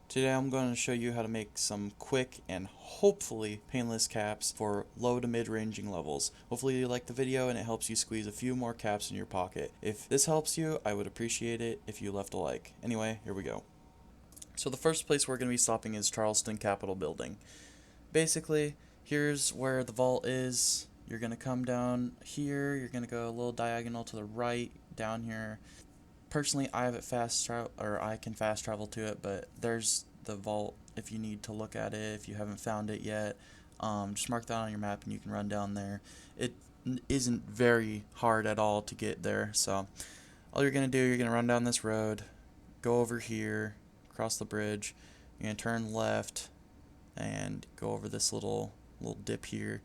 Today I'm going to show you how to make some quick and hopefully painless caps for low to mid-ranging levels. Hopefully you like the video and it helps you squeeze a few more caps in your pocket. If this helps you, I would appreciate it if you left a like. Anyway, here we go. So the first place we're going to be stopping is Charleston Capitol Building. Basically, here's where the vault is. You're going to come down here, you're going to go a little diagonal to the right, down here. Personally, I have it I can fast travel to it, but there's the vault if you need to look at it, if you haven't found it yet. Just mark that on your map and you can run down there. It isn't very hard at all to get there, so all you're going to do, you're going to run down this road, go over here, cross the bridge, you're going to turn left and go over this little dip here,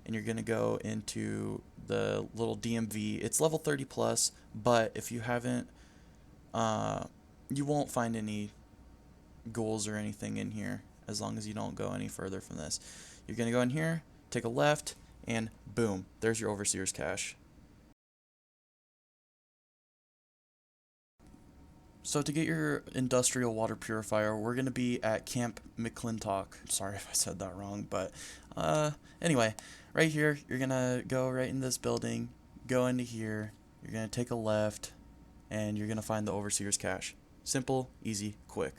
and you're going to go into the little DMV. It's level 30 plus, but if you haven't you won't find any ghouls or anything in here as long as you don't go any further from this. You're going to go in here, take a left, and boom, there's your Overseer's cache. So to get your industrial water purifier, we're going to be at Camp McClintock. Sorry if I said that wrong, but anyway, right here, you're going to go right in this building, go into here, you're going to take a left, and you're going to find the Overseer's cache. Simple, easy, quick.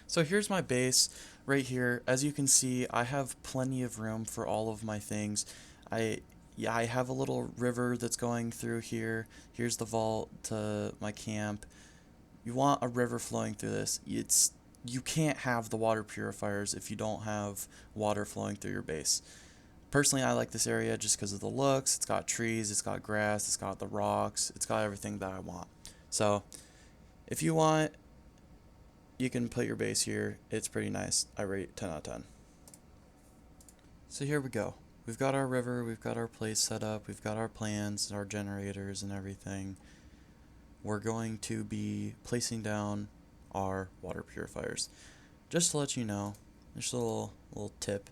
So here's my base right here. As you can see, I have plenty of room for all of my things. I have a little river that's going through here. Here's the vault to my camp. You want a river flowing through this. You can't have the water purifiers if you don't have water flowing through your base. Personally, I like this area just because of the looks. It's got trees, it's got grass, it's got the rocks, it's got everything that I want. So, if you want, you can put your base here. It's pretty nice. I rate 10 out of 10. So here we go. We've got our river, we've got our place set up, we've got our plans, our generators and everything. We're going to be placing down our water purifiers. Just to let you know, just a little tip.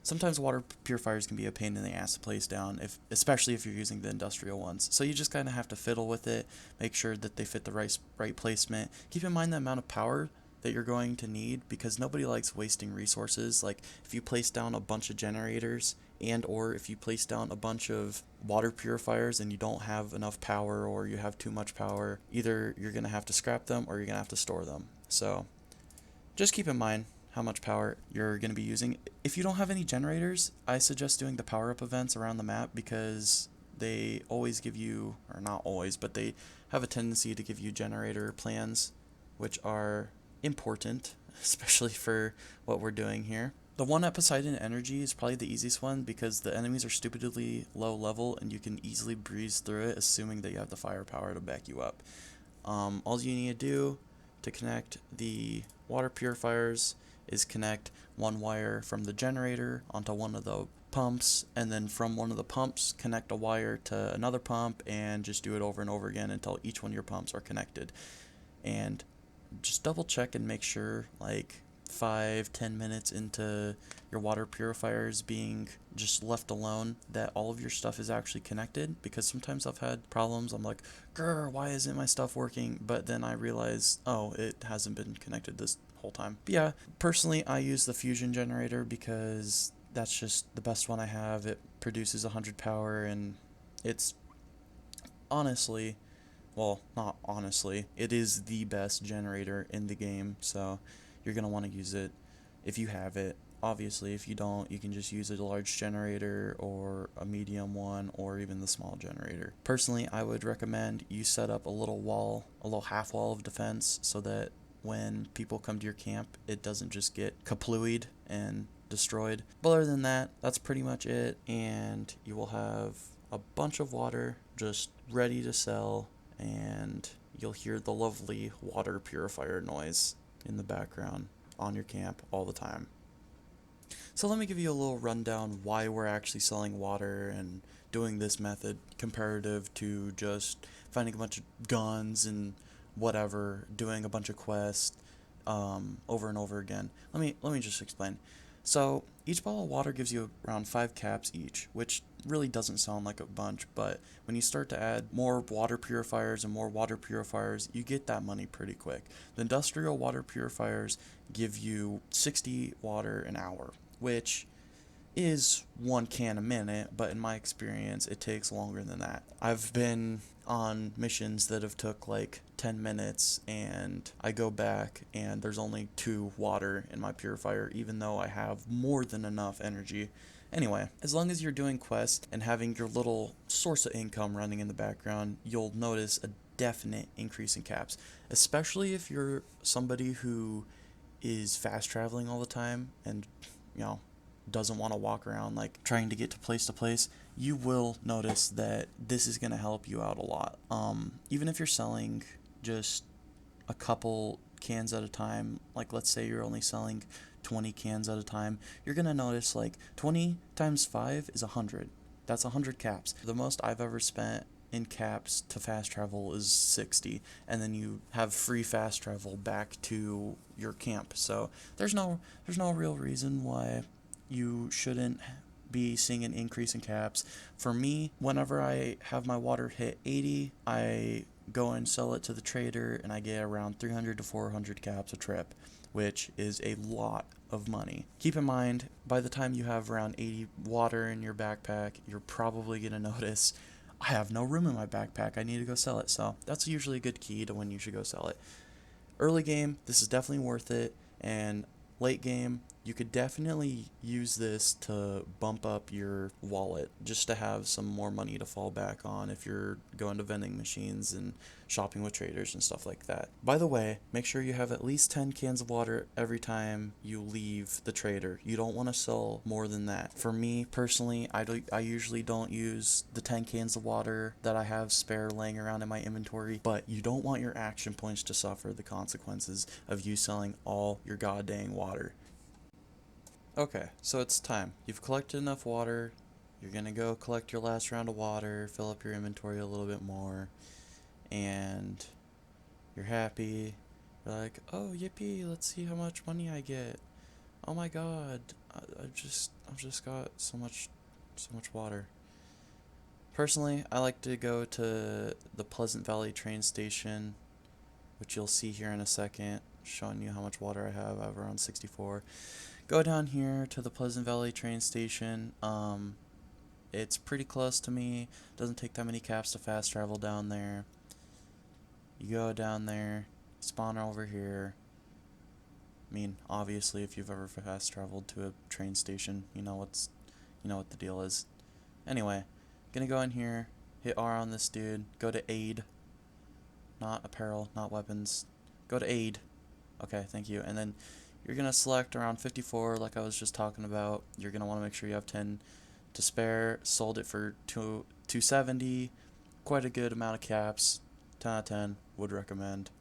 Sometimes water purifiers can be a pain in the ass to place down, especially if you're using the industrial ones. So you just kind of have to fiddle with it, make sure that they fit the right placement. Keep in mind the amount of power that you're going to need, because nobody likes wasting resources. Like if you place down a bunch of generators or if you place down a bunch of water purifiers and you don't have enough power or you have too much power, either you're going to have to scrap them or you're going to have to store them. So just keep in mind how much power you're going to be using. If you don't have any generators, I suggest doing the power-up events around the map, because they always give you, or not always, but they have a tendency to give you generator plans, which are important, especially for what we're doing here. The one at Poseidon Energy is probably the easiest one, because the enemies are stupidly low level and you can easily breeze through it, assuming that you have the firepower to back you up. All you need to do to connect the water purifiers is connect one wire from the generator onto one of the pumps, and then from one of the pumps connect a wire to another pump, and just do it over and over again until each one of your pumps are connected. And just double check and make sure, like 5-10 minutes into your water purifiers being just left alone, that all of your stuff is actually connected, because sometimes I've had problems. I'm like, grr, why isn't my stuff working? But then I realize, oh, it hasn't been connected this whole time. But yeah, personally I use the fusion generator because that's just the best one I have. It produces 100 power, and it's honestly, well, not honestly, it is the best generator in the game, so you're going to want to use it if you have it. Obviously, if you don't, you can just use a large generator or a medium one, or even the small generator. Personally, I would recommend you set up a little wall, a little half wall of defense, so that when people come to your camp, it doesn't just get kaplooied and destroyed. But other than that, that's pretty much it, and you will have a bunch of water just ready to sell, and you'll hear the lovely water purifier noise in the background on your camp all the time. So let me give you a little rundown why we're actually selling water and doing this method comparative to just finding a bunch of guns and whatever, doing a bunch of quests over and over again. Let me just explain. So each bottle of water gives you around 5 caps each, which really doesn't sound like a bunch, but when you start to add more water purifiers and more water purifiers, you get that money pretty quick. The industrial water purifiers give you 60 water an hour, which is 1 can a minute, but in my experience, it takes longer than that. I've been on missions that have took like 10 minutes and I go back and there's only 2 water in my purifier even though I have more than enough energy. Anyway, as long as you're doing quests and having your little source of income running in the background, you'll notice a definite increase in caps, especially if you're somebody who is fast traveling all the time and, you know, doesn't want to walk around like trying to get to place, you will notice that this is going to help you out a lot. Even if you're selling just a couple cans at a time, like let's say you're only selling 20 cans at a time, you're going to notice like 20 times 5 is 100. That's 100 caps. The most I've ever spent in caps to fast travel is 60, and then you have free fast travel back to your camp. So there's no real reason why you shouldn't be seeing an increase in caps. For me, whenever I have my water hit 80, I go and sell it to the trader and I get around 300 to 400 caps a trip, which is a lot of money. Keep in mind, by the time you have around 80 water in your backpack, you're probably going to notice I have no room in my backpack. I need to go sell it. So that's usually a good key to when you should go sell it. Early game, this is definitely worth it, and late game, you could definitely use this to bump up your wallet just to have some more money to fall back on if you're going to vending machines and shopping with traders and stuff like that. By the way, make sure you have at least 10 cans of water every time you leave the trader. You don't want to sell more than that. For me personally, I usually don't use the 10 cans of water that I have spare laying around in my inventory, but you don't want your action points to suffer the consequences of you selling all your goddamn water. Okay, so it's time. You've collected enough water. You're gonna go collect your last round of water, fill up your inventory a little bit more, and you're happy. You're like, oh yippee, let's see how much money I get. Oh my god, I've just got so much water. Personally, I like to go to the Pleasant Valley train station, which you'll see here in a second, showing you how much water I have. I have around 64. Go down here to the Pleasant Valley train station. It's pretty close to me. Doesn't take that many caps to fast travel down there. You go down there, spawn over here. I mean, obviously, if you've ever fast traveled to a train station, you know what the deal is. Anyway, gonna go in here, hit R on this dude, go to aid, not apparel, not weapons. Go to aid. Okay, thank you. And then you're gonna select around 54, like I was just talking about. You're gonna want to make sure you have 10 to spare. Sold it for 270. Quite a good amount of caps. 10 out of 10. Would recommend.